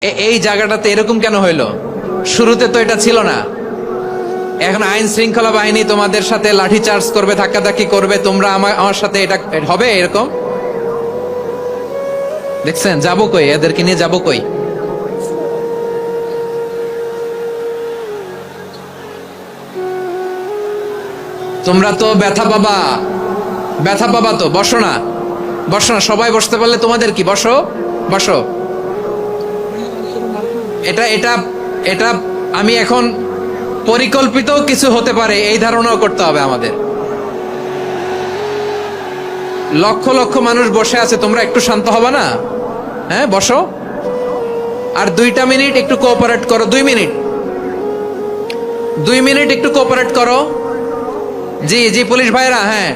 এই জায়গাটাতে এরকম কেন হইলো? শুরুতে তো এটা ছিল না। এখন আইন শৃঙ্খলা বাহিনী তোমাদের সাথে লাঠি চার্জ করবে, ধাক্কাধাক্কি করবে, তোমরা আমার সাথে এটা হবে এরকম? দেখছেন যাবো কই, এদেরকে নিয়ে যাবো কই? তোমরা তো ব্যথা পাবা, ব্যথা পাবা তো। বসো না, বসো না, সবাই বসতে পারলে তোমাদের কি, বসো বসো। এটা এটা এটা আমি এখন পরিকল্পিত কিছু হতে পারে এই ধারণাও করতে হবে আমাদের। লক্ষ লক্ষ মানুষ বসে আছে, তোমরা একটু শান্ত হবে না? হ্যাঁ বসো, আর 2টা মিনিট একটু কোঅপারেট করো। 2 মিনিট, 2 মিনিট একটু কোঅপারেট করো। জি জি পুলিশ ভাইরা, হ্যাঁ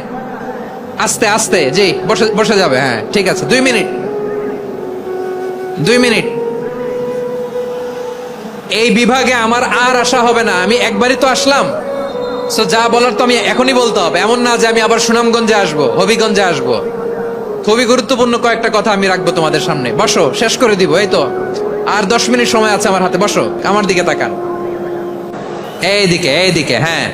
আস্তে আস্তে, জি বসে বসে যাবে, হ্যাঁ ঠিক আছে। 2 মিনিট, 2 মিনিট। এই বিভাগে আমার আর আসা হবে না, আমি একবারই তো আসলাম। সো যা বলার তো আমি এখনই বলতে হবে, এমন না যে আমি আবার সুনামগঞ্জে আসবো, হবিগঞ্জে আসবো। খুবই গুরুত্বপূর্ণ কয়েকটা কথা আমি রাখবো তোমাদের সামনে। বসো, শেষ করে দিব, এই তো আর 10 মিনিট সময় আছে আমার হাতে। বসো, আমার দিকে তাকান, এইদিকে এইদিকে, হ্যাঁ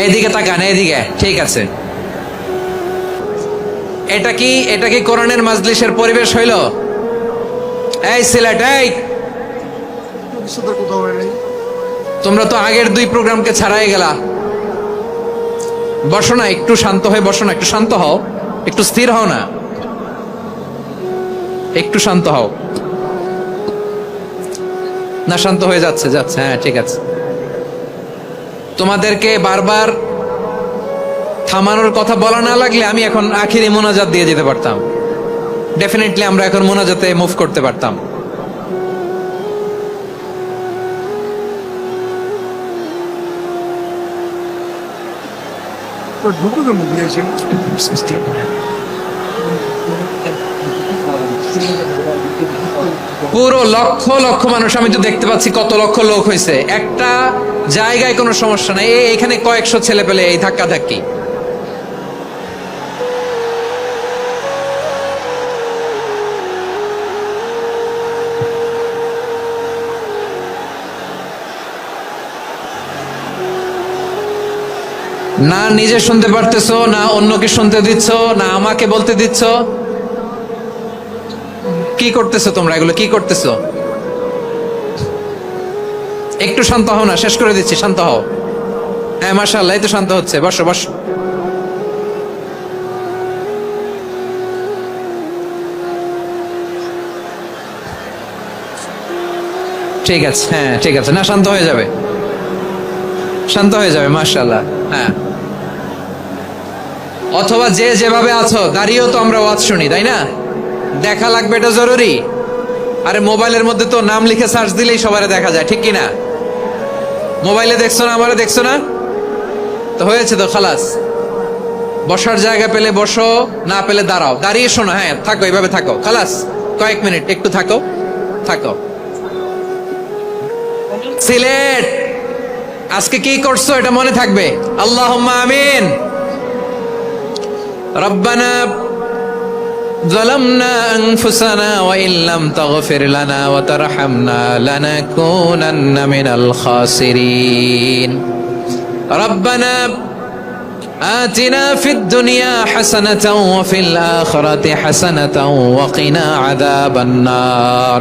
এইদিকে তাকান, এইদিকে, ঠিক আছে। এটা কি কোরআনের মাজলিসের পরিবেশ হইল? এই সিলেট, এই তোমরা তো আগের 2 প্রোগ্রামকে ছাড়াই গেলা। বসো না, একটু শান্ত হয়ে বসো না, একটু শান্ত হও, একটু স্থির হও না, একটু শান্ত হও না। শান্ত হয়ে যাচ্ছে যাচ্ছে, হ্যাঁ ঠিক আছে। তোমাদেরকে বারবার থামানোর কথা বলা না লাগলে আমি এখন আখিরি মোনাজাত দিয়ে যেতে পারতাম। ডেফিনেটলি আমরা এখন মোনাজাতে মুভ করতে পারতাম। পুরো লক্ষ লক্ষ মানুষ, আমি তো দেখতে পাচ্ছি কত লক্ষ লোক হয়েছে। একটা জায়গায় কোনো সমস্যা নাই, এখানে কয়েকশো ছেলে পেলে এই ধাক্কা ধাক্কি। না নিজে শুনতে পারতেছো, না অন্যকে শুনতে দিচ্ছ, না আমাকে বলতে দিচ্ছ। কি করতেছো তোমরা, এগুলো কি করতেছো? একটু শান্ত হও না, শেষ করে দিচ্ছি, শান্ত হও। হ্যাঁ মাশাআল্লাহ, এই তো শান্ত হচ্ছে। বসো বসো, ঠিক আছে, হ্যাঁ ঠিক আছে। না শান্ত হয়ে যাবে, শান্ত হয়ে যাবে, মাশাআল্লাহ। হ্যাঁ, অথবা যে যেভাবে আছো দাঁড়িয়েও তো আমরা ওয়াজ শুনি, তাই না? দেখা লাগবে, এটা জরুরি। আরে মোবাইলের মধ্যে তো নাম লিখে সার্চ দিলেই সবারে দেখা যায়, ঠিক কিনা? মোবাইলে দেখছো না, আমারে দেখছো না, তো হয়েছে তো, খালাস। বসার জায়গা পেলে বসো, না পেলে দাঁড়াও, দাঁড়িয়ে শোনো, হ্যাঁ থাকো, এইভাবে থাকো, খালাস। কয়েক মিনিট একটু থাকো, থাকো। সিলেট আজকে কি করছো এটা মনে থাকবে। আল্লাহুম্মা আমিন। রব্বানা ظلمنا أنفسنا وإن لم تغفر لنا وترحمنا لنكونن من الخاسرين ربنا آتنا في الدنيا حسنة وفي الآخرة حسنة وقنا عذاب النار